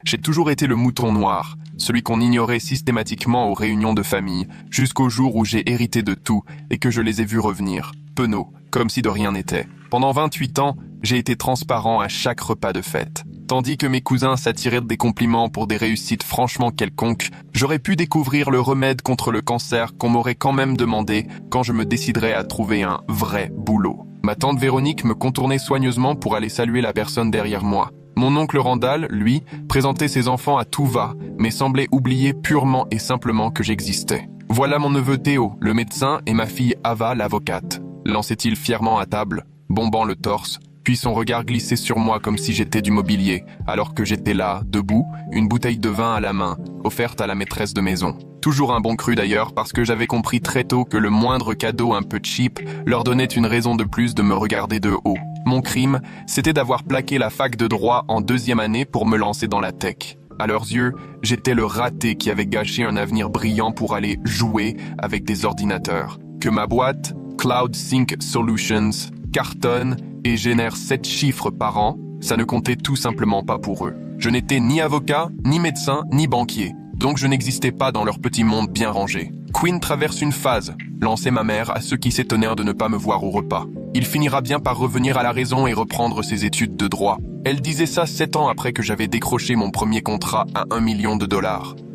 J'ai toujours été le mouton noir, celui qu'on ignorait systématiquement aux réunions de famille, jusqu'au jour où j'ai hérité de tout et que je les ai vus revenir, penauds, comme si de rien n'était. Pendant 28 ans, j'ai été transparent à chaque repas de fête. Tandis que mes cousins s'attiraient des compliments pour des réussites franchement quelconques, j'aurais pu découvrir le remède contre le cancer qu'on m'aurait quand même demandé quand je me déciderais à trouver un vrai boulot. Ma tante Véronique me contournait soigneusement pour aller saluer la personne derrière moi. Mon oncle Randall, lui, présentait ses enfants à tout va, mais semblait oublier purement et simplement que j'existais. Voilà mon neveu Théo, le médecin, et ma fille Ava, l'avocate, lançait-il fièrement à table, bombant le torse, puis son regard glissait sur moi comme si j'étais du mobilier, alors que j'étais là, debout, une bouteille de vin à la main, offerte à la maîtresse de maison. Toujours un bon cru d'ailleurs, parce que j'avais compris très tôt que le moindre cadeau un peu cheap leur donnait une raison de plus de me regarder de haut. Mon crime, c'était d'avoir plaqué la fac de droit en 2e année pour me lancer dans la tech. À leurs yeux, j'étais le raté qui avait gâché un avenir brillant pour aller jouer avec des ordinateurs. Que ma boîte, Cloud Sync Solutions, cartonne et génère 7 chiffres par an, ça ne comptait tout simplement pas pour eux. Je n'étais ni avocat, ni médecin, ni banquier, donc je n'existais pas dans leur petit monde bien rangé. Quinn traverse une phase, lançait ma mère à ceux qui s'étonnèrent de ne pas me voir au repas. Il finira bien par revenir à la raison et reprendre ses études de droit. Elle disait ça 7 ans après que j'avais décroché mon premier contrat à $1 million.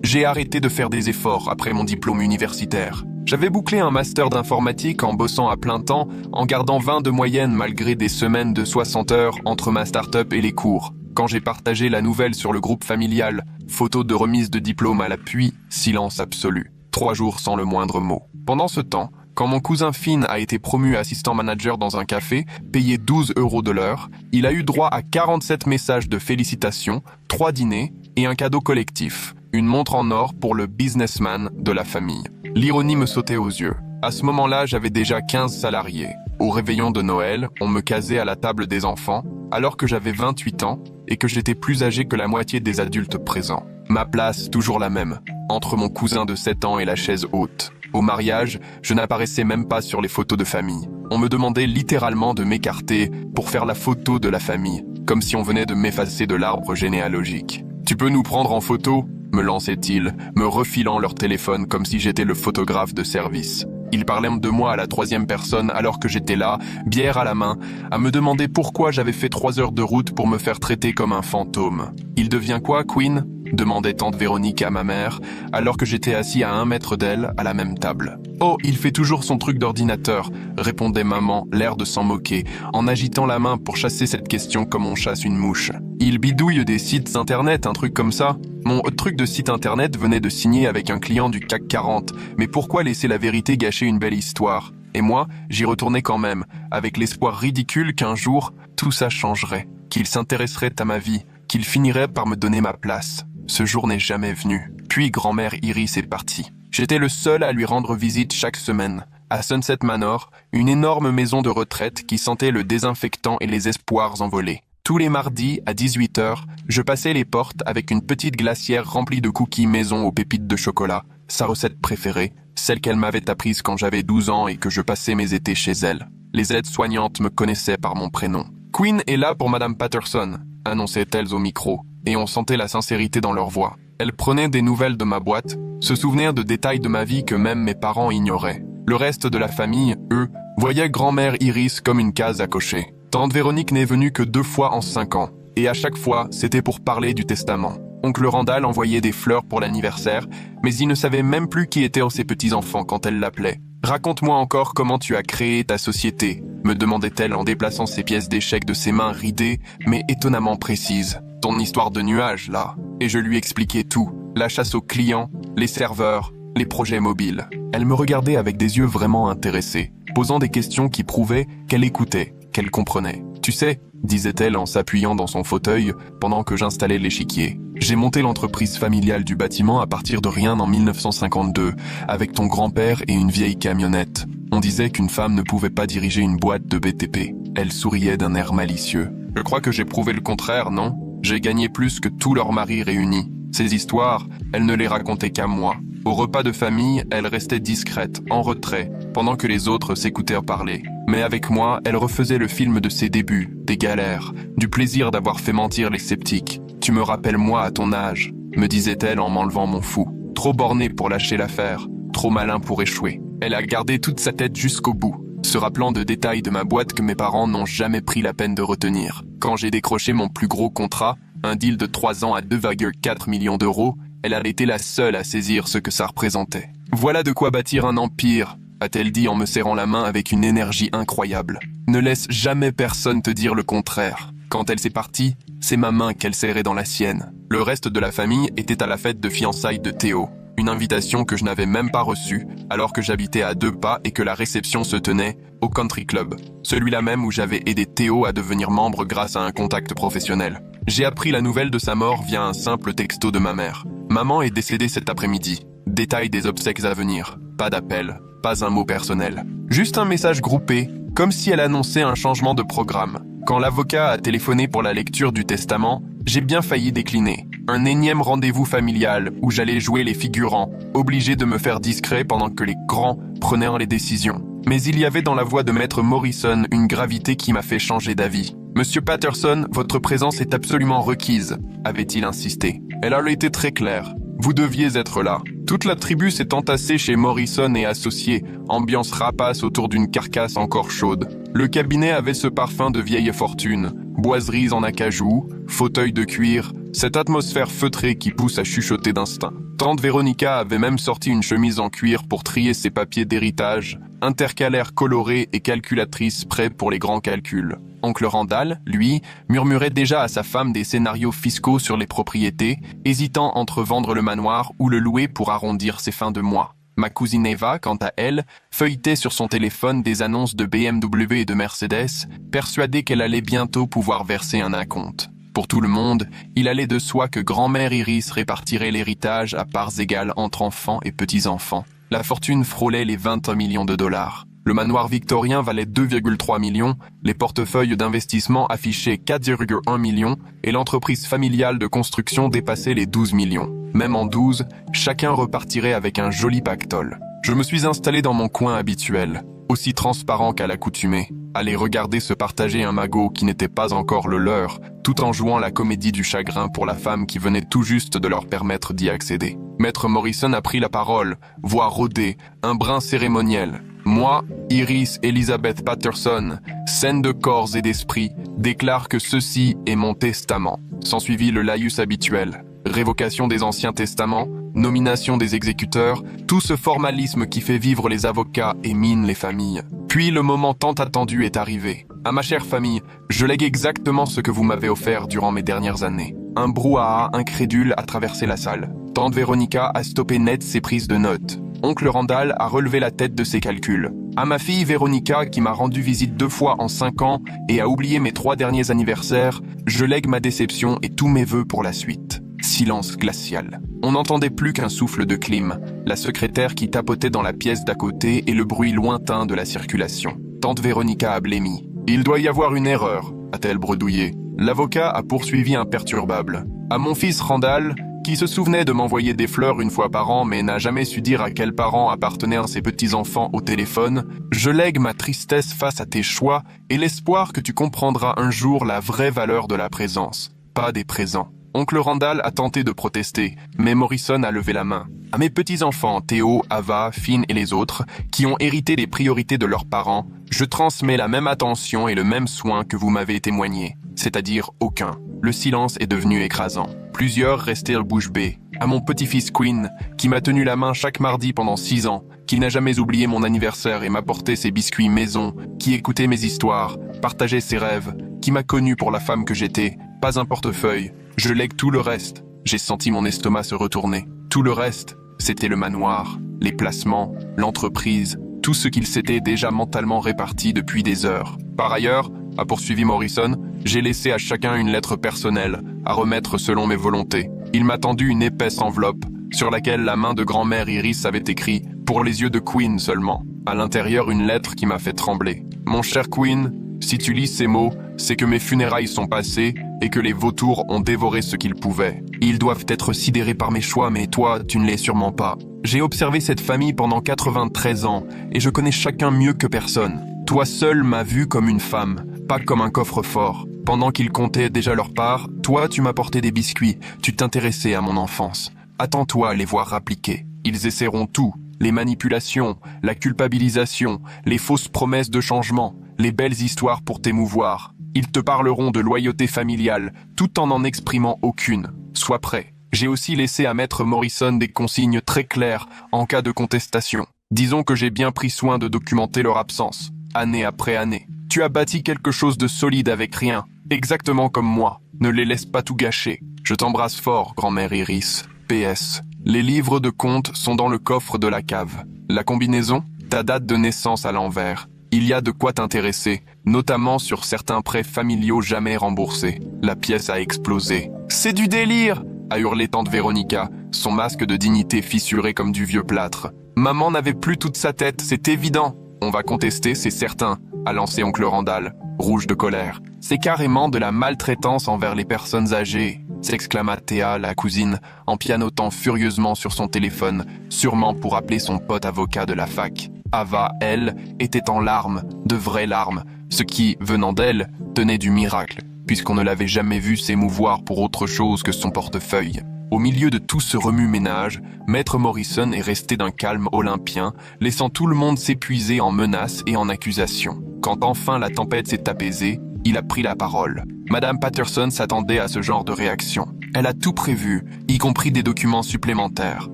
J'ai arrêté de faire des efforts après mon diplôme universitaire. J'avais bouclé un master d'informatique en bossant à plein temps, en gardant 20 de moyenne malgré des semaines de 60 heures entre ma start-up et les cours. Quand j'ai partagé la nouvelle sur le groupe familial, photo de remise de diplôme à l'appui, silence absolu. 3 jours sans le moindre mot. Pendant ce temps, quand mon cousin Finn a été promu assistant manager dans un café, payé 12 € de l'heure, il a eu droit à 47 messages de félicitations, 3 dîners et un cadeau collectif, une montre en or pour le businessman de la famille. L'ironie me sautait aux yeux. À ce moment-là, j'avais déjà 15 salariés. Au réveillon de Noël, on me casait à la table des enfants, alors que j'avais 28 ans et que j'étais plus âgé que la moitié des adultes présents. Ma place, toujours la même, entre mon cousin de 7 ans et la chaise haute. Au mariage, je n'apparaissais même pas sur les photos de famille. On me demandait littéralement de m'écarter pour faire la photo de la famille, comme si on venait de m'effacer de l'arbre généalogique. « Tu peux nous prendre en photo ?» me lançaient-ils, me refilant leur téléphone comme si j'étais le photographe de service. Ils parlaient de moi à la 3e personne alors que j'étais là, bière à la main, à me demander pourquoi j'avais fait 3 heures de route pour me faire traiter comme un fantôme. « Il devient quoi, Quinn ?» demandait tante Véronique à ma mère, alors que j'étais assis à 1 mètre d'elle, à la même table. « Oh, il fait toujours son truc d'ordinateur », répondait maman, l'air de s'en moquer, en agitant la main pour chasser cette question comme on chasse une mouche. « Il bidouille des sites internet, un truc comme ça ?» Mon truc de site internet venait de signer avec un client du CAC 40, mais pourquoi laisser la vérité gâcher une belle histoire? Et moi, j'y retournais quand même, avec l'espoir ridicule qu'un jour, tout ça changerait, qu'il s'intéresserait à ma vie, qu'il finirait par me donner ma place. Ce jour n'est jamais venu. Puis grand-mère Iris est partie. J'étais le seul à lui rendre visite chaque semaine. À Sunset Manor, une énorme maison de retraite qui sentait le désinfectant et les espoirs envolés. Tous les mardis, à 18h, je passais les portes avec une petite glacière remplie de cookies maison aux pépites de chocolat, sa recette préférée, celle qu'elle m'avait apprise quand j'avais 12 ans et que je passais mes étés chez elle. Les aides-soignantes me connaissaient par mon prénom. « Quinn est là pour Madame Patterson », annonçaient-elles au micro, et on sentait la sincérité dans leur voix. Elles prenaient des nouvelles de ma boîte, se souvenaient de détails de ma vie que même mes parents ignoraient. Le reste de la famille, eux, voyaient grand-mère Iris comme une case à cocher. Tante Véronique n'est venue que 2 fois en 5 ans, et à chaque fois, c'était pour parler du testament. Oncle Randall envoyait des fleurs pour l'anniversaire, mais il ne savait même plus qui étaient ses petits-enfants quand elle l'appelait. « Raconte-moi encore comment tu as créé ta société », me demandait-elle en déplaçant ses pièces d'échecs de ses mains ridées, mais étonnamment précises. « Ton histoire de nuage, là. » Et je lui expliquais tout, la chasse aux clients, les serveurs, les projets mobiles. Elle me regardait avec des yeux vraiment intéressés, posant des questions qui prouvaient qu'elle écoutait, qu'elle comprenait. « Tu sais, » disait-elle en s'appuyant dans son fauteuil pendant que j'installais l'échiquier. « J'ai monté l'entreprise familiale du bâtiment à partir de rien en 1952, avec ton grand-père et une vieille camionnette. On disait qu'une femme ne pouvait pas diriger une boîte de BTP. » Elle souriait d'un air malicieux. « Je crois que j'ai prouvé le contraire, non ? J'ai gagné plus que tous leurs maris réunis. Ces histoires, elle ne les racontait qu'à moi. Au repas de famille, elle restait discrète, en retrait, pendant que les autres s'écoutèrent parler. Mais avec moi, elle refaisait le film de ses débuts, des galères, du plaisir d'avoir fait mentir les sceptiques. Tu me rappelles moi à ton âge, me disait-elle en m'enlevant mon fou. Trop borné pour lâcher l'affaire, trop malin pour échouer. Elle a gardé toute sa tête jusqu'au bout, se rappelant de détails de ma boîte que mes parents n'ont jamais pris la peine de retenir. Quand j'ai décroché mon plus gros contrat, un deal de 3 ans à 2,4 millions d'euros, elle a été la seule à saisir ce que ça représentait. Voilà de quoi bâtir un empire, a-t-elle dit en me serrant la main avec une énergie incroyable. Ne laisse jamais personne te dire le contraire. Quand elle s'est partie, c'est ma main qu'elle serrait dans la sienne. Le reste de la famille était à la fête de fiançailles de Théo. Une invitation que je n'avais même pas reçue, alors que j'habitais à 2 pas et que la réception se tenait au Country Club. Celui-là même où j'avais aidé Théo à devenir membre grâce à un contact professionnel. J'ai appris la nouvelle de sa mort via un simple texto de ma mère. Maman est décédée cet après-midi. Détail des obsèques à venir. Pas d'appel, pas un mot personnel. Juste un message groupé, comme si elle annonçait un changement de programme. Quand l'avocat a téléphoné pour la lecture du testament, j'ai bien failli décliner. Un énième rendez-vous familial où j'allais jouer les figurants, obligé de me faire discret pendant que les grands prenaient les décisions. Mais il y avait dans la voix de Maître Morrison une gravité qui m'a fait changer d'avis. « Monsieur Patterson, votre présence est absolument requise », avait-il insisté. Elle a été très claire. Vous deviez être là. Toute la tribu s'est entassée chez Morrison et associés, ambiance rapace autour d'une carcasse encore chaude. Le cabinet avait ce parfum de vieille fortune, boiseries en acajou, fauteuils de cuir, cette atmosphère feutrée qui pousse à chuchoter d'instinct. Tante Véronica avait même sorti une chemise en cuir pour trier ses papiers d'héritage, intercalaire colorée et calculatrice prêt pour les grands calculs. Oncle Randall, lui, murmurait déjà à sa femme des scénarios fiscaux sur les propriétés, hésitant entre vendre le manoir ou le louer pour arrondir ses fins de mois. Ma cousine Eva, quant à elle, feuilletait sur son téléphone des annonces de BMW et de Mercedes, persuadée qu'elle allait bientôt pouvoir verser un acompte. Pour tout le monde, il allait de soi que grand-mère Iris répartirait l'héritage à parts égales entre enfants et petits-enfants. La fortune frôlait les 21 millions de dollars. Le manoir victorien valait 2,3 millions, les portefeuilles d'investissement affichaient 4,1 millions et l'entreprise familiale de construction dépassait les 12 millions. Même en 12, chacun repartirait avec un joli pactole. Je me suis installé dans mon coin habituel, aussi transparent qu'à l'accoutumée, aller regarder se partager un magot qui n'était pas encore le leur, tout en jouant la comédie du chagrin pour la femme qui venait tout juste de leur permettre d'y accéder. Maître Morrison a pris la parole, voix rôdée, un brin cérémoniel. Moi, Iris Elizabeth Patterson, saine de corps et d'esprit, déclare que ceci est mon testament. S'ensuivit le laïus habituel. Révocation des anciens testaments, nomination des exécuteurs, tout ce formalisme qui fait vivre les avocats et mine les familles. Puis le moment tant attendu est arrivé. À ma chère famille, je lègue exactement ce que vous m'avez offert durant mes dernières années. Un brouhaha incrédule a traversé la salle. Tante Véronica a stoppé net ses prises de notes. Oncle Randall a relevé la tête de ses calculs. À ma fille Véronica, qui m'a rendu visite 2 fois en 5 ans et a oublié mes 3 derniers anniversaires, je lègue ma déception et tous mes vœux pour la suite. Silence glacial. On n'entendait plus qu'un souffle de clim, la secrétaire qui tapotait dans la pièce d'à côté et le bruit lointain de la circulation. Tante Véronica a blêmi. « Il doit y avoir une erreur », a-t-elle bredouillé. L'avocat a poursuivi imperturbable. À mon fils Randall, qui se souvenait de m'envoyer des fleurs une fois par an mais n'a jamais su dire à quel parent appartenaient ses petits-enfants au téléphone, je lègue ma tristesse face à tes choix et l'espoir que tu comprendras un jour la vraie valeur de la présence, pas des présents. Oncle Randall a tenté de protester, mais Morrison a levé la main. À mes petits-enfants, Théo, Ava, Finn et les autres, qui ont hérité des priorités de leurs parents, je transmets la même attention et le même soin que vous m'avez témoigné, c'est-à-dire aucun. Le silence est devenu écrasant. Plusieurs restèrent bouche bée. À mon petit-fils Quinn, qui m'a tenu la main chaque mardi pendant 6 ans, qui n'a jamais oublié mon anniversaire et m'apportait ses biscuits maison, qui écoutait mes histoires, partageait ses rêves, qui m'a connu pour la femme que j'étais, pas un portefeuille. Je lègue tout le reste. J'ai senti mon estomac se retourner. Tout le reste, c'était le manoir, les placements, l'entreprise, tout ce qu'il s'était déjà mentalement réparti depuis des heures. Par ailleurs, a poursuivi Morrison, j'ai laissé à chacun une lettre personnelle, à remettre selon mes volontés. Il m'a tendu une épaisse enveloppe, sur laquelle la main de grand-mère Iris avait écrit « Pour les yeux de Quinn seulement ». À l'intérieur, une lettre qui m'a fait trembler. « Mon cher Quinn, si tu lis ces mots, c'est que mes funérailles sont passées et que les vautours ont dévoré ce qu'ils pouvaient. Ils doivent être sidérés par mes choix, mais toi, tu ne l'es sûrement pas. J'ai observé cette famille pendant 93 ans et je connais chacun mieux que personne. Toi seul m'as vu comme une femme, pas comme un coffre-fort. Pendant qu'ils comptaient déjà leur part, toi, tu m'apportais des biscuits, tu t'intéressais à mon enfance. Attends-toi à les voir appliquer. Ils essaieront tout, les manipulations, la culpabilisation, les fausses promesses de changement, les belles histoires pour t'émouvoir. Ils te parleront de loyauté familiale, tout en n'en exprimant aucune. Sois prêt. J'ai aussi laissé à Maître Morrison des consignes très claires en cas de contestation. Disons que j'ai bien pris soin de documenter leur absence, année après année. Tu as bâti quelque chose de solide avec rien, exactement comme moi. Ne les laisse pas tout gâcher. Je t'embrasse fort, grand-mère Iris. PS. Les livres de comptes sont dans le coffre de la cave. La combinaison, ta date de naissance à l'envers. Il y a de quoi t'intéresser, notamment sur certains prêts familiaux jamais remboursés. La pièce a explosé. C'est du délire, a hurlé tante Véronica, son masque de dignité fissuré comme du vieux plâtre. Maman n'avait plus toute sa tête, c'est évident. On va contester, c'est certain, a lancé oncle Randall, rouge de colère. C'est carrément de la maltraitance envers les personnes âgées, s'exclama Théa, la cousine, en pianotant furieusement sur son téléphone, sûrement pour appeler son pote avocat de la fac. Ava, elle, était en larmes, de vraies larmes, ce qui, venant d'elle, tenait du miracle, puisqu'on ne l'avait jamais vue s'émouvoir pour autre chose que son portefeuille. Au milieu de tout ce remue-ménage, Maître Morrison est resté d'un calme olympien, laissant tout le monde s'épuiser en menaces et en accusations. Quand enfin la tempête s'est apaisée, il a pris la parole. Madame Patterson s'attendait à ce genre de réaction. Elle a tout prévu, y compris des documents supplémentaires.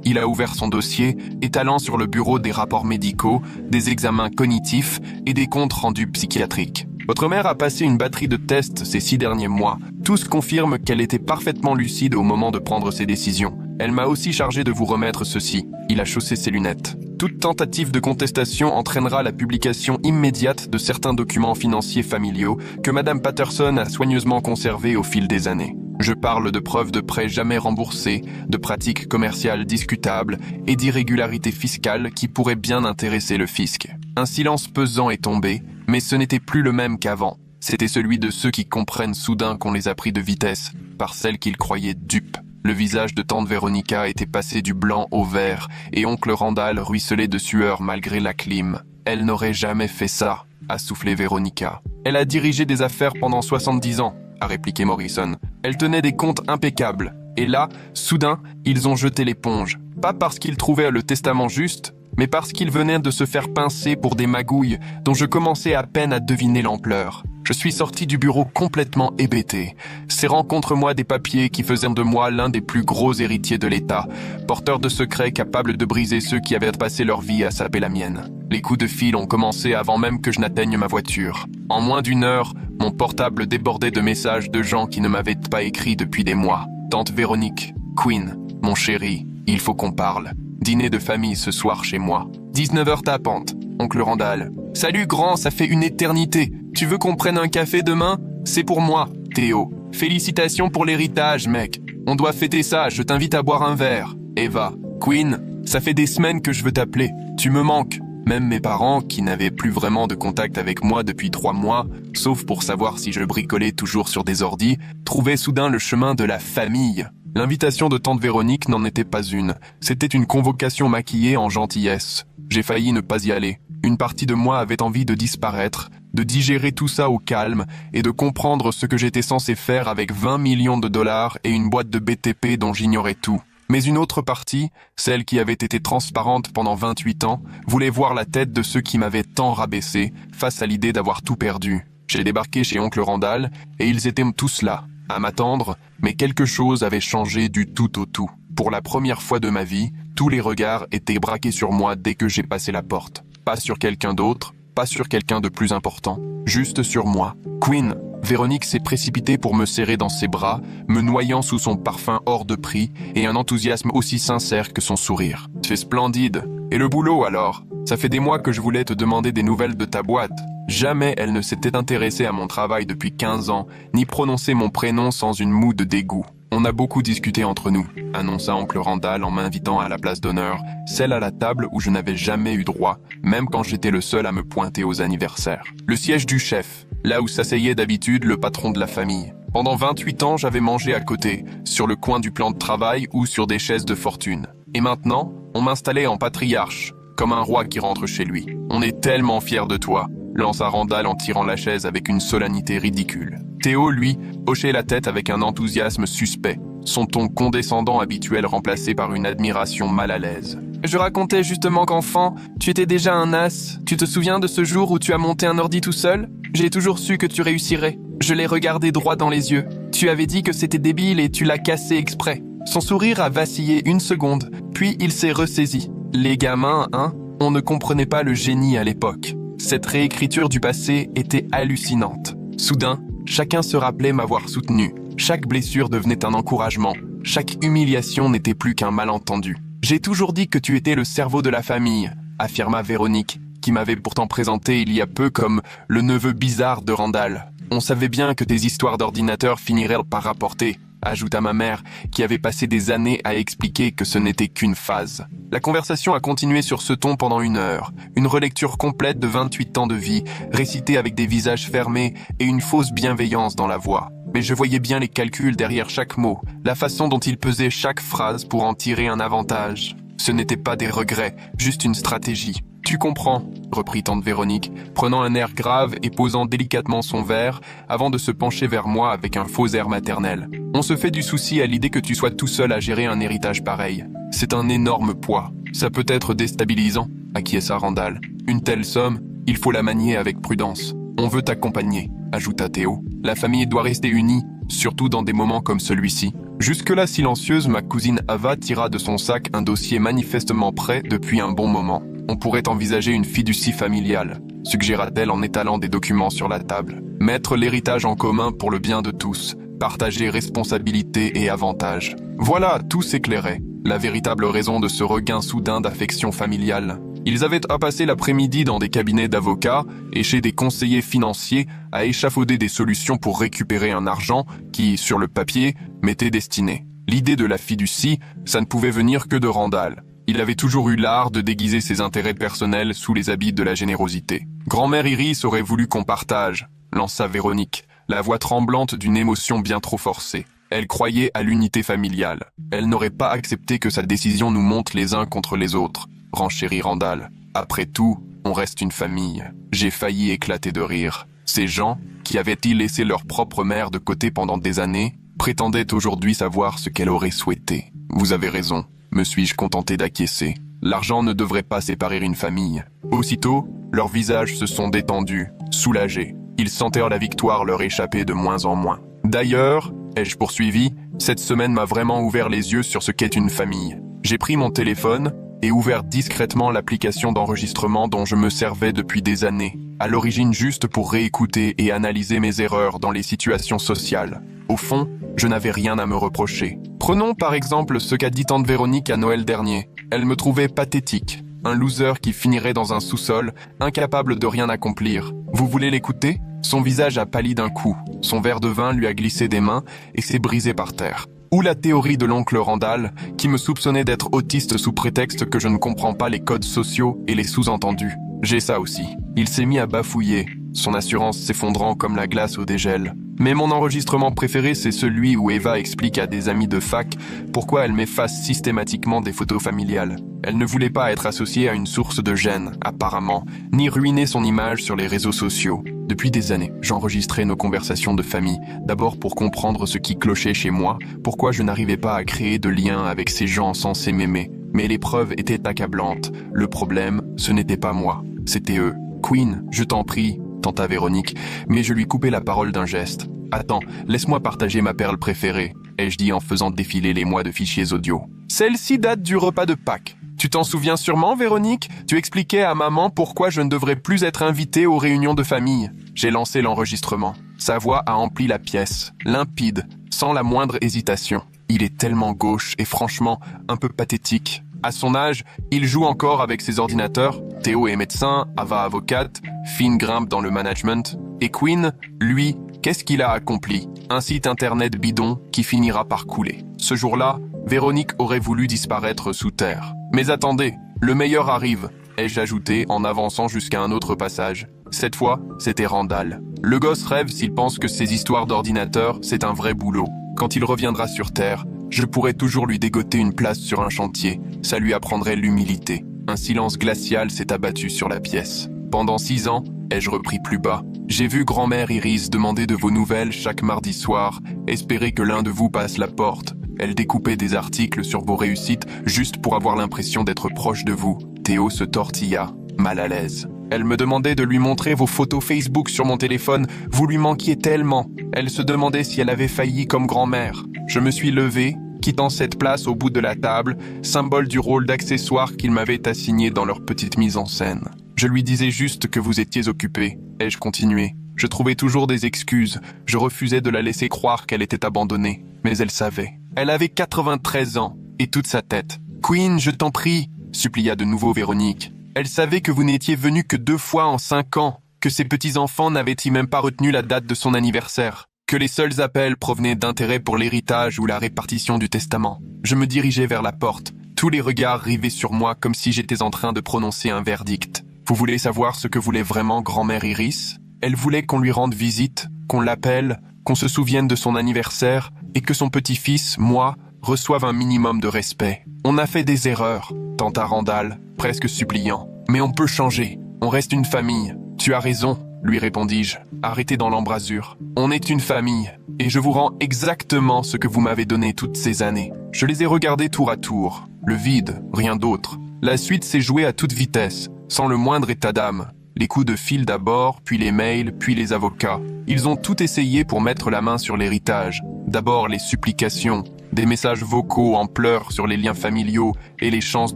Il a ouvert son dossier, étalant sur le bureau des rapports médicaux, des examens cognitifs et des comptes rendus psychiatriques. Votre mère a passé une batterie de tests ces 6 derniers mois. Tous confirment qu'elle était parfaitement lucide au moment de prendre ses décisions. Elle m'a aussi chargé de vous remettre ceci. Il a chaussé ses lunettes. Toute tentative de contestation entraînera la publication immédiate de certains documents financiers familiaux que Madame Patterson a soigneusement conservés au fil des années. Je parle de preuves de prêts jamais remboursés, de pratiques commerciales discutables et d'irrégularités fiscales qui pourraient bien intéresser le fisc. Un silence pesant est tombé, mais ce n'était plus le même qu'avant. C'était celui de ceux qui comprennent soudain qu'on les a pris de vitesse, par celles qu'ils croyaient dupes. Le visage de tante Véronica était passé du blanc au vert, et oncle Randall ruisselait de sueur malgré la clim. Elle n'aurait jamais fait ça, a soufflé Véronica. Elle a dirigé des affaires pendant 70 ans, a répliqué Morrison. Elle tenait des comptes impeccables. Et là, soudain, ils ont jeté l'éponge. Pas parce qu'ils trouvaient le testament juste, mais parce qu'ils venaient de se faire pincer pour des magouilles dont je commençais à peine à deviner l'ampleur. Je suis sorti du bureau complètement hébété, serrant contre moi des papiers qui faisaient de moi l'un des plus gros héritiers de l'État, porteur de secrets capable de briser ceux qui avaient passé leur vie à saper la mienne. Les coups de fil ont commencé avant même que je n'atteigne ma voiture. En moins d'une heure, mon portable débordait de messages de gens qui ne m'avaient pas écrit depuis des mois. Tante Véronique, Queen, mon chéri, il faut qu'on parle. Dîner de famille ce soir chez moi. 19h tapante. Oncle Randall. Salut grand, ça fait une éternité. Tu veux qu'on prenne un café demain? C'est pour moi. Théo. Félicitations pour l'héritage, mec. On doit fêter ça, je t'invite à boire un verre. Eva. Queen, ça fait des semaines que je veux t'appeler. Tu me manques. Même mes parents, qui n'avaient plus vraiment de contact avec moi depuis 3 mois, sauf pour savoir si je bricolais toujours sur des ordis, trouvaient soudain le chemin de la famille. L'invitation de tante Véronique n'en était pas une. C'était une convocation maquillée en gentillesse. J'ai failli ne pas y aller. Une partie de moi avait envie de disparaître, de digérer tout ça au calme et de comprendre ce que j'étais censé faire avec 20 millions de dollars et une boîte de BTP dont j'ignorais tout. Mais une autre partie, celle qui avait été transparente pendant 28 ans, voulait voir la tête de ceux qui m'avaient tant rabaissé face à l'idée d'avoir tout perdu. J'ai débarqué chez oncle Randall et ils étaient tous là, à m'attendre, mais quelque chose avait changé du tout au tout. Pour la première fois de ma vie, tous les regards étaient braqués sur moi dès que j'ai passé la porte. Pas sur quelqu'un d'autre, pas sur quelqu'un de plus important, juste sur moi. Queen, Véronique s'est précipitée pour me serrer dans ses bras, me noyant sous son parfum hors de prix et un enthousiasme aussi sincère que son sourire. C'est splendide. Et le boulot alors? Ça fait des mois que je voulais te demander des nouvelles de ta boîte. Jamais elle ne s'était intéressée à mon travail depuis 15 ans, ni prononcé mon prénom sans une moue de dégoût. On a beaucoup discuté entre nous, annonça oncle Randall en m'invitant à la place d'honneur, celle à la table où je n'avais jamais eu droit, même quand j'étais le seul à me pointer aux anniversaires. Le siège du chef, là où s'asseyait d'habitude le patron de la famille. Pendant 28 ans, j'avais mangé à côté, sur le coin du plan de travail ou sur des chaises de fortune. Et maintenant, on m'installait en patriarche, comme un roi qui rentre chez lui. On est tellement fiers de toi. lança Randall en tirant la chaise avec une solennité ridicule. Théo, lui, hochait la tête avec un enthousiasme suspect, son ton condescendant habituel remplacé par une admiration mal à l'aise. Je racontais justement qu'enfant, tu étais déjà un as. Tu te souviens de ce jour où tu as monté un ordi tout seul? J'ai toujours su que tu réussirais. Je l'ai regardé droit dans les yeux. Tu avais dit que c'était débile et tu l'as cassé exprès. Son sourire a vacillé une seconde, puis il s'est ressaisi. Les gamins, hein, on ne comprenait pas le génie à l'époque. Cette réécriture du passé était hallucinante. Soudain, chacun se rappelait m'avoir soutenu. Chaque blessure devenait un encouragement. Chaque humiliation n'était plus qu'un malentendu. J'ai toujours dit que tu étais le cerveau de la famille, affirma Véronique, qui m'avait pourtant présenté il y a peu comme le neveu bizarre de Randall. On savait bien que tes histoires d'ordinateur finiraient par rapporter, ajouta ma mère, qui avait passé des années à expliquer que ce n'était qu'une phase. La conversation a continué sur ce ton pendant 1 heure, une relecture complète de 28 ans de vie, récitée avec des visages fermés et une fausse bienveillance dans la voix. Mais je voyais bien les calculs derrière chaque mot, la façon dont il pesait chaque phrase pour en tirer un avantage. Ce n'étaient pas des regrets, juste une stratégie. Tu comprends, reprit tante Véronique, prenant un air grave et posant délicatement son verre avant de se pencher vers moi avec un faux air maternel. On se fait du souci à l'idée que tu sois tout seul à gérer un héritage pareil. C'est un énorme poids. Ça peut être déstabilisant, acquiesça Randall. Une telle somme, il faut la manier avec prudence. On veut t'accompagner, ajouta Théo. La famille doit rester unie, surtout dans des moments comme celui-ci. Jusque-là silencieuse, ma cousine Ava tira de son sac un dossier manifestement prêt depuis un bon moment. On pourrait envisager une fiducie familiale, suggéra-t-elle en étalant des documents sur la table. Mettre l'héritage en commun pour le bien de tous, partager responsabilités et avantages. Voilà, tout s'éclairait. La véritable raison de ce regain soudain d'affection familiale. Ils avaient passé l'après-midi dans des cabinets d'avocats et chez des conseillers financiers à échafauder des solutions pour récupérer un argent qui, sur le papier, m'était destiné. L'idée de la fiducie, ça ne pouvait venir que de Randall. Il avait toujours eu l'art de déguiser ses intérêts personnels sous les habits de la générosité. Grand-mère Iris aurait voulu qu'on partage, lança Véronique, la voix tremblante d'une émotion bien trop forcée. Elle croyait à l'unité familiale. Elle n'aurait pas accepté que sa décision nous monte les uns contre les autres, renchérit Randall. Après tout, on reste une famille. J'ai failli éclater de rire. Ces gens, qui avaient-ils laissé leur propre mère de côté pendant des années, prétendaient aujourd'hui savoir ce qu'elle aurait souhaité. Vous avez raison, me suis-je contenté d'acquiescer. L'argent ne devrait pas séparer une famille. Aussitôt, leurs visages se sont détendus, soulagés. Ils sentèrent la victoire leur échapper de moins en moins. D'ailleurs, ai-je poursuivi, cette semaine m'a vraiment ouvert les yeux sur ce qu'est une famille. J'ai pris mon téléphone et ouvert discrètement l'application d'enregistrement dont je me servais depuis des années, à l'origine juste pour réécouter et analyser mes erreurs dans les situations sociales. Au fond, je n'avais rien à me reprocher. Prenons par exemple ce qu'a dit tante Véronique à Noël dernier. Elle me trouvait pathétique, un loser qui finirait dans un sous-sol, incapable de rien accomplir. Vous voulez l'écouter ? Son visage a pâli d'un coup, son verre de vin lui a glissé des mains et s'est brisé par terre. Ou la théorie de l'oncle Randall, qui me soupçonnait d'être autiste sous prétexte que je ne comprends pas les codes sociaux et les sous-entendus. J'ai ça aussi. Il s'est mis à bafouiller, son assurance s'effondrant comme la glace au dégel. Mais mon enregistrement préféré, c'est celui où Eva explique à des amis de fac pourquoi elle m'efface systématiquement des photos familiales. Elle ne voulait pas être associée à une source de gêne, apparemment, ni ruiner son image sur les réseaux sociaux. Depuis des années, j'enregistrais nos conversations de famille, d'abord pour comprendre ce qui clochait chez moi, pourquoi je n'arrivais pas à créer de lien avec ces gens censés m'aimer. Mais les preuves étaient accablantes. Le problème, ce n'était pas moi, c'était eux. Queen, je t'en prie, tenta Véronique, mais je lui coupais la parole d'un geste. Attends, laisse-moi partager ma perle préférée, ai-je dit en faisant défiler les mois de fichiers audio. Celle-ci date du repas de Pâques. Tu t'en souviens sûrement, Véronique? Tu expliquais à maman pourquoi je ne devrais plus être invitée aux réunions de famille. J'ai lancé l'enregistrement. Sa voix a empli la pièce, limpide, sans la moindre hésitation. Il est tellement gauche et franchement un peu pathétique. À son âge, il joue encore avec ses ordinateurs. Théo est médecin, Ava avocate, Finn grimpe dans le management. Et Queen, lui, qu'est-ce qu'il a accompli? Un site internet bidon qui finira par couler. Ce jour-là, Véronique aurait voulu disparaître sous terre. Mais attendez, le meilleur arrive, ai-je ajouté en avançant jusqu'à un autre passage. Cette fois, c'était Randall. Le gosse rêve s'il pense que ces histoires d'ordinateur, c'est un vrai boulot. Quand il reviendra sur Terre, je pourrais toujours lui dégoter une place sur un chantier. Ça lui apprendrait l'humilité. Un silence glacial s'est abattu sur la pièce. Pendant 6 ans, ai-je repris plus bas. J'ai vu grand-mère Iris demander de vos nouvelles chaque mardi soir, espérer que l'un de vous passe la porte. Elle découpait des articles sur vos réussites juste pour avoir l'impression d'être proche de vous. Théo se tortilla, mal à l'aise. Elle me demandait de lui montrer vos photos Facebook sur mon téléphone, vous lui manquiez tellement. Elle se demandait si elle avait failli comme grand-mère. Je me suis levé, quittant cette place au bout de la table, symbole du rôle d'accessoire qu'ils m'avaient assigné dans leur petite mise en scène. Je lui disais juste que vous étiez occupé. Ai-je continué? Je trouvais toujours des excuses. Je refusais de la laisser croire qu'elle était abandonnée. Mais elle savait. Elle avait 93 ans et toute sa tête. « Queen, je t'en prie !» supplia de nouveau Véronique. Elle savait que vous n'étiez venu que 2 fois en 5 ans, que ses petits-enfants n'avaient-ils même pas retenu la date de son anniversaire, que les seuls appels provenaient d'intérêt pour l'héritage ou la répartition du testament. Je me dirigeais vers la porte. Tous les regards rivaient sur moi comme si j'étais en train de prononcer un verdict. Vous voulez savoir ce que voulait vraiment grand-mère Iris? Elle voulait qu'on lui rende visite, qu'on l'appelle, qu'on se souvienne de son anniversaire et que son petit-fils, moi, reçoive un minimum de respect. On a fait des erreurs, tenta Randall, presque suppliant. Mais on peut changer. On reste une famille. Tu as raison, lui répondis-je, arrêté dans l'embrasure. On est une famille, et je vous rends exactement ce que vous m'avez donné toutes ces années. Je les ai regardés tour à tour. Le vide, rien d'autre. La suite s'est jouée à toute vitesse, sans le moindre état d'âme. Les coups de fil d'abord, puis les mails, puis les avocats. Ils ont tout essayé pour mettre la main sur l'héritage. D'abord les supplications, des messages vocaux en pleurs sur les liens familiaux et les chances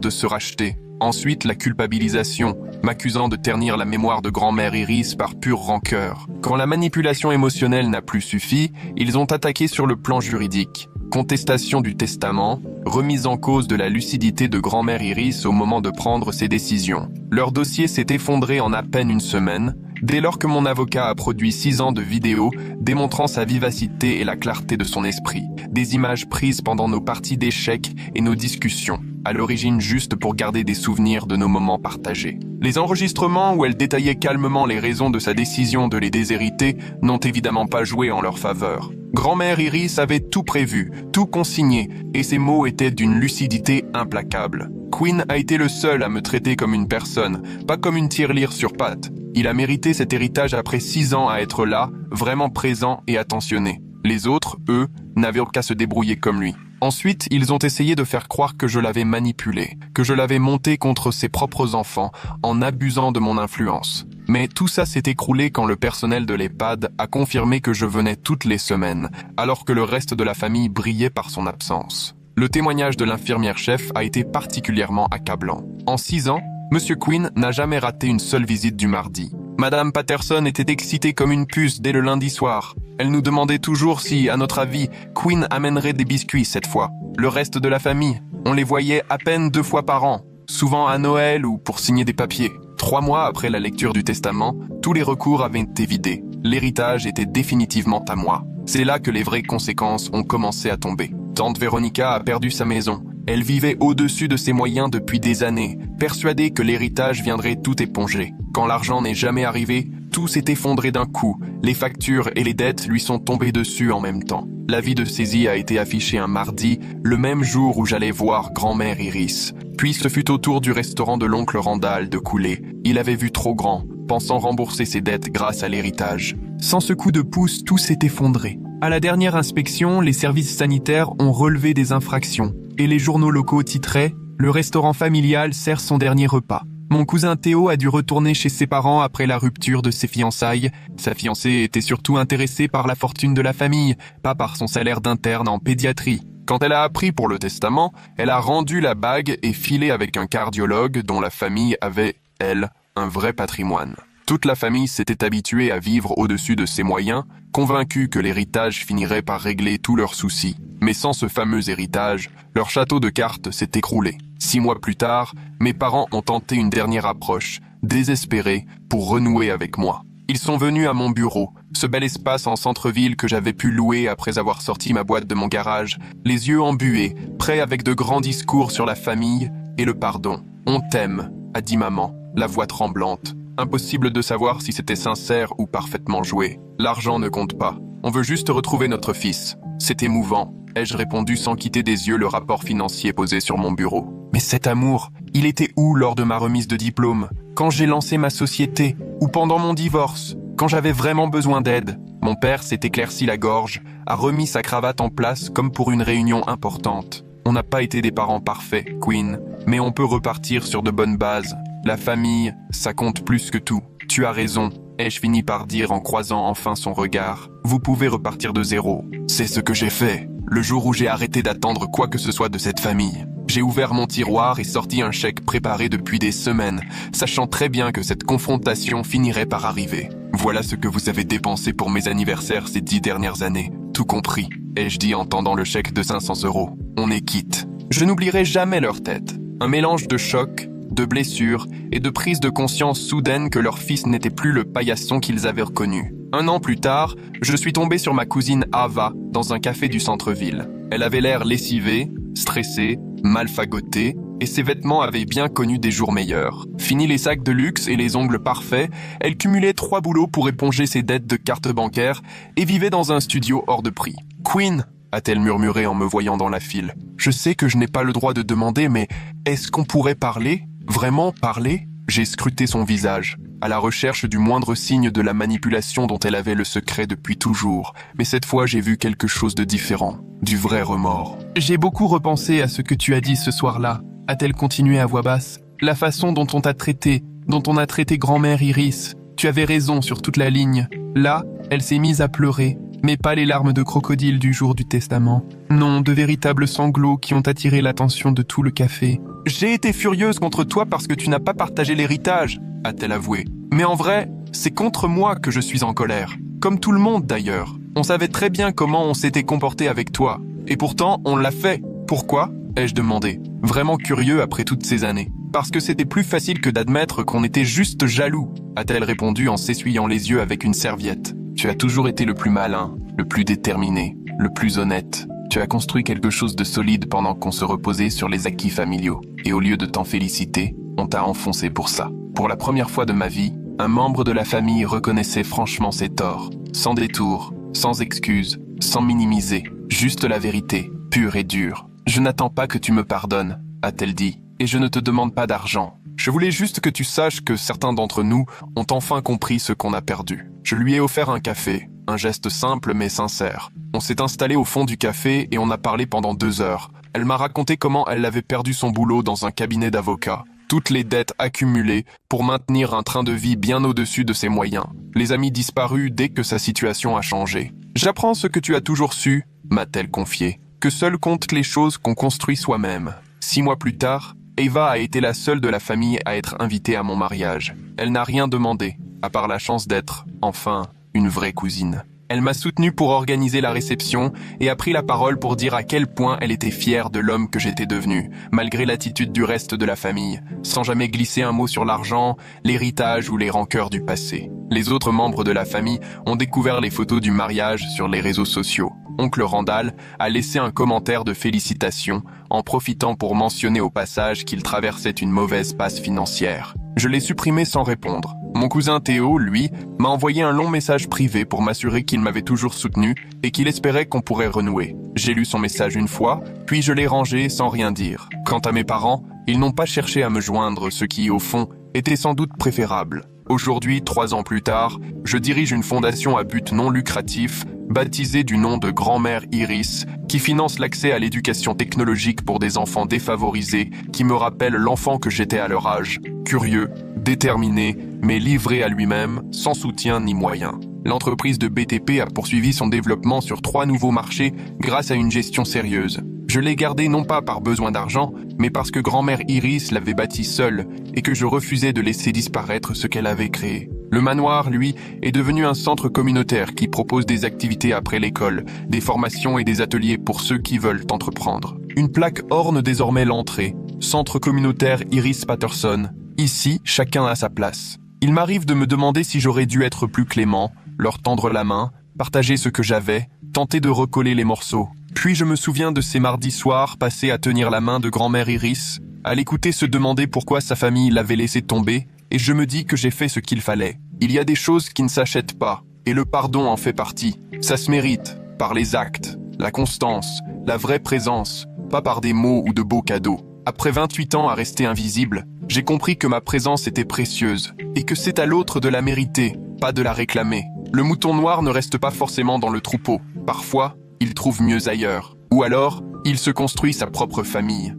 de se racheter. Ensuite, la culpabilisation, m'accusant de ternir la mémoire de grand-mère Iris par pure rancœur. Quand la manipulation émotionnelle n'a plus suffi, ils ont attaqué sur le plan juridique. Contestation du testament, remise en cause de la lucidité de grand-mère Iris au moment de prendre ses décisions. Leur dossier s'est effondré en à peine une semaine, dès lors que mon avocat a produit 6 ans de vidéos démontrant sa vivacité et la clarté de son esprit. Des images prises pendant nos parties d'échecs et nos discussions, à l'origine juste pour garder des souvenirs de nos moments partagés. Les enregistrements où elle détaillait calmement les raisons de sa décision de les déshériter n'ont évidemment pas joué en leur faveur. Grand-mère Iris avait tout prévu, tout consigné, et ses mots étaient d'une lucidité implacable. Quinn a été le seul à me traiter comme une personne, pas comme une tirelire sur pattes. Il a mérité cet héritage après 6 ans à être là, vraiment présent et attentionné. Les autres, eux, n'avaient qu'à se débrouiller comme lui. Ensuite, ils ont essayé de faire croire que je l'avais manipulé, que je l'avais monté contre ses propres enfants, en abusant de mon influence. Mais tout ça s'est écroulé quand le personnel de l'EHPAD a confirmé que je venais toutes les semaines, alors que le reste de la famille brillait par son absence. Le témoignage de l'infirmière-chef a été particulièrement accablant. En 6 ans, Monsieur Quinn n'a jamais raté une seule visite du mardi. Madame Patterson était excitée comme une puce dès le lundi soir. Elle nous demandait toujours si, à notre avis, Quinn amènerait des biscuits cette fois. Le reste de la famille, on les voyait à peine 2 fois par an, souvent à Noël ou pour signer des papiers. 3 mois après la lecture du testament, tous les recours avaient été vidés. L'héritage était définitivement à moi. C'est là que les vraies conséquences ont commencé à tomber. Tante Véronica a perdu sa maison. Elle vivait au-dessus de ses moyens depuis des années, persuadée que l'héritage viendrait tout éponger. Quand l'argent n'est jamais arrivé, tout s'est effondré d'un coup. Les factures et les dettes lui sont tombées dessus en même temps. L'avis de saisie a été affiché un mardi, le même jour où j'allais voir grand-mère Iris. Puis ce fut au tour du restaurant de l'oncle Randall de couler. Il avait vu trop grand, pensant rembourser ses dettes grâce à l'héritage. Sans ce coup de pouce, tout s'est effondré. À la dernière inspection, les services sanitaires ont relevé des infractions. Et les journaux locaux titraient « Le restaurant familial sert son dernier repas ». Mon cousin Théo a dû retourner chez ses parents après la rupture de ses fiançailles. Sa fiancée était surtout intéressée par la fortune de la famille, pas par son salaire d'interne en pédiatrie. Quand elle a appris pour le testament, elle a rendu la bague et filé avec un cardiologue dont la famille avait, elle, un vrai patrimoine. Toute la famille s'était habituée à vivre au-dessus de ses moyens, convaincue que l'héritage finirait par régler tous leurs soucis. Mais sans ce fameux héritage, leur château de cartes s'est écroulé. 6 mois plus tard, mes parents ont tenté une dernière approche, désespérés, pour renouer avec moi. Ils sont venus à mon bureau, ce bel espace en centre-ville que j'avais pu louer après avoir sorti ma boîte de mon garage, les yeux embués, prêts avec de grands discours sur la famille et le pardon. « On t'aime », a dit maman, la voix tremblante. Impossible de savoir si c'était sincère ou parfaitement joué. L'argent ne compte pas. On veut juste retrouver notre fils. C'est émouvant, ai-je répondu sans quitter des yeux le rapport financier posé sur mon bureau. Mais cet amour, il était où lors de ma remise de diplôme? quand j'ai lancé ma société, ou pendant mon divorce, quand j'avais vraiment besoin d'aide. Mon père s'est éclairci la gorge, a remis sa cravate en place comme pour une réunion importante. On n'a pas été des parents parfaits, Queen, mais on peut repartir sur de bonnes bases. La famille, ça compte plus que tout. Tu as raison, ai-je fini par dire en croisant enfin son regard. Vous pouvez repartir de zéro. C'est ce que j'ai fait, le jour où j'ai arrêté d'attendre quoi que ce soit de cette famille. J'ai ouvert mon tiroir et sorti un chèque préparé depuis des semaines, sachant très bien que cette confrontation finirait par arriver. Voilà ce que vous avez dépensé pour mes anniversaires ces 10 dernières années. Tout compris, ai-je dit en tendant le chèque de 500 €. On est quitte. Je n'oublierai jamais leur tête. Un mélange de choc, de blessures et de prise de conscience soudaine que leur fils n'était plus le paillasson qu'ils avaient reconnu. 1 an plus tard, je suis tombé sur ma cousine Ava dans un café du centre-ville. Elle avait l'air lessivée, stressée, mal fagotée, et ses vêtements avaient bien connu des jours meilleurs. Fini les sacs de luxe et les ongles parfaits, elle cumulait 3 boulots pour éponger ses dettes de carte bancaire et vivait dans un studio hors de prix. « Queen !» a-t-elle murmuré en me voyant dans la file. « Je sais que je n'ai pas le droit de demander, mais est-ce qu'on pourrait parler ? Vraiment parler ?» J'ai scruté son visage, à la recherche du moindre signe de la manipulation dont elle avait le secret depuis toujours. Mais cette fois, j'ai vu quelque chose de différent, du vrai remords. « J'ai beaucoup repensé à ce que tu as dit ce soir-là, » a-t-elle continué à voix basse. « La façon dont on t'a traité, dont on a traité grand-mère Iris. Tu avais raison sur toute la ligne. » Là, elle s'est mise à pleurer, mais pas les larmes de crocodile du jour du testament. Non, de véritables sanglots qui ont attiré l'attention de tout le café. « J'ai été furieuse contre toi parce que tu n'as pas partagé l'héritage, » a-t-elle avoué. « Mais en vrai, c'est contre moi que je suis en colère. Comme tout le monde d'ailleurs. On savait très bien comment on s'était comporté avec toi. Et pourtant, on l'a fait. Pourquoi ? Ai-je demandé, vraiment curieux après toutes ces années. « Parce que c'était plus facile que d'admettre qu'on était juste jaloux, » a-t-elle répondu en s'essuyant les yeux avec une serviette. « Tu as toujours été le plus malin, le plus déterminé, le plus honnête. Tu as construit quelque chose de solide pendant qu'on se reposait sur les acquis familiaux. Et au lieu de t'en féliciter, on t'a enfoncé pour ça. Pour la première fois de ma vie, un membre de la famille reconnaissait franchement ses torts, sans détour, sans excuse, sans minimiser, juste la vérité, pure et dure. « Je n'attends pas que tu me pardonnes, » a-t-elle dit, « et je ne te demande pas d'argent. Je voulais juste que tu saches que certains d'entre nous ont enfin compris ce qu'on a perdu. » Je lui ai offert un café, un geste simple mais sincère. On s'est installé au fond du café et on a parlé pendant 2 heures. Elle m'a raconté comment elle avait perdu son boulot dans un cabinet d'avocats, toutes les dettes accumulées pour maintenir un train de vie bien au-dessus de ses moyens, les amis disparus dès que sa situation a changé. « J'apprends ce que tu as toujours su, » m'a-t-elle confié, « que seules comptent les choses qu'on construit soi-même. » 6 mois plus tard, Eva a été la seule de la famille à être invitée à mon mariage. Elle n'a rien demandé, à part la chance d'être, enfin, une vraie cousine. Elle m'a soutenu pour organiser la réception et a pris la parole pour dire à quel point elle était fière de l'homme que j'étais devenu, malgré l'attitude du reste de la famille, sans jamais glisser un mot sur l'argent, l'héritage ou les rancœurs du passé. Les autres membres de la famille ont découvert les photos du mariage sur les réseaux sociaux. Oncle Randall a laissé un commentaire de félicitations, en profitant pour mentionner au passage qu'il traversait une mauvaise passe financière. Je l'ai supprimé sans répondre. Mon cousin Théo, lui, m'a envoyé un long message privé pour m'assurer qu'il m'avait toujours soutenu et qu'il espérait qu'on pourrait renouer. J'ai lu son message une fois, puis je l'ai rangé sans rien dire. Quant à mes parents, ils n'ont pas cherché à me joindre, ce qui, au fond, était sans doute préférable. Aujourd'hui, 3 ans plus tard, je dirige une fondation à but non lucratif, baptisée du nom de Grand-mère Iris, qui finance l'accès à l'éducation technologique pour des enfants défavorisés, qui me rappelle l'enfant que j'étais à leur âge. Curieux, déterminé, mais livré à lui-même, sans soutien ni moyens. L'entreprise de BTP a poursuivi son développement sur 3 nouveaux marchés grâce à une gestion sérieuse. Je l'ai gardé non pas par besoin d'argent, mais parce que grand-mère Iris l'avait bâti seule et que je refusais de laisser disparaître ce qu'elle avait créé. Le manoir, lui, est devenu un centre communautaire qui propose des activités après l'école, des formations et des ateliers pour ceux qui veulent entreprendre. Une plaque orne désormais l'entrée. Centre communautaire Iris Patterson. Ici, chacun a sa place. Il m'arrive de me demander si j'aurais dû être plus clément, leur tendre la main, partager ce que j'avais, tenter de recoller les morceaux. Puis je me souviens de ces mardis soirs passés à tenir la main de grand-mère Iris, à l'écouter se demander pourquoi sa famille l'avait laissé tomber, et je me dis que j'ai fait ce qu'il fallait. Il y a des choses qui ne s'achètent pas, et le pardon en fait partie. Ça se mérite, par les actes, la constance, la vraie présence, pas par des mots ou de beaux cadeaux. Après 28 ans à rester invisible, j'ai compris que ma présence était précieuse, et que c'est à l'autre de la mériter, pas de la réclamer. Le mouton noir ne reste pas forcément dans le troupeau. Parfois, il trouve mieux ailleurs. Ou alors, il se construit sa propre famille.